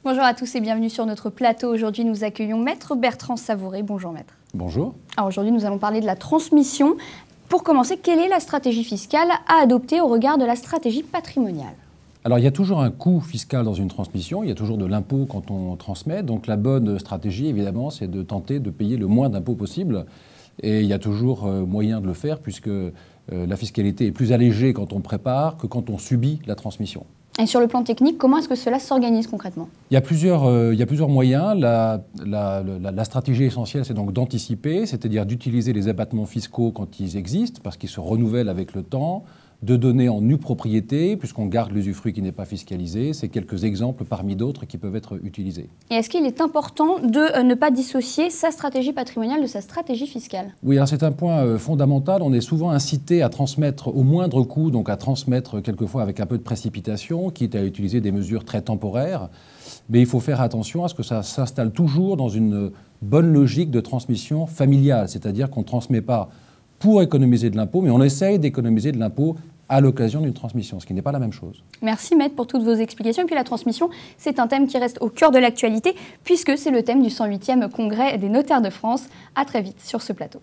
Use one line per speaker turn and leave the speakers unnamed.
Bonjour à tous et bienvenue sur notre plateau. Aujourd'hui, nous accueillons Maître Bertrand Savouré. Bonjour Maître.
Bonjour.
Alors aujourd'hui, nous allons parler de la transmission. Pour commencer, quelle est la stratégie fiscale à adopter au regard de la stratégie patrimoniale ?
Alors, il y a toujours un coût fiscal dans une transmission, il y a toujours de l'impôt quand on transmet. Donc, la bonne stratégie, évidemment, c'est de tenter de payer le moins d'impôts possible. Et il y a toujours moyen de le faire puisque la fiscalité est plus allégée quand on prépare que quand on subit la transmission.
Et sur le plan technique, comment est-ce que cela s'organise concrètement ?
Il y a plusieurs moyens. La stratégie essentielle, c'est donc d'anticiper, c'est-à-dire d'utiliser les abattements fiscaux quand ils existent, parce qu'ils se renouvellent avec le temps, de donner en nue propriété, puisqu'on garde l'usufruit qui n'est pas fiscalisé. C'est quelques exemples parmi d'autres qui peuvent être utilisés.
Et est-ce qu'il est important de ne pas dissocier sa stratégie patrimoniale de sa stratégie fiscale ?
Oui, alors c'est un point fondamental. On est souvent incité à transmettre au moindre coût, donc à transmettre quelquefois avec un peu de précipitation, quitte à utiliser des mesures très temporaires. Mais il faut faire attention à ce que ça s'installe toujours dans une bonne logique de transmission familiale, c'est-à-dire qu'on ne transmet pas pour économiser de l'impôt, mais on essaye d'économiser de l'impôt à l'occasion d'une transmission, ce qui n'est pas la même chose.
Merci Maître pour toutes vos explications. Et puis la transmission, c'est un thème qui reste au cœur de l'actualité, puisque c'est le thème du 108e Congrès des notaires de France. À très vite sur ce plateau.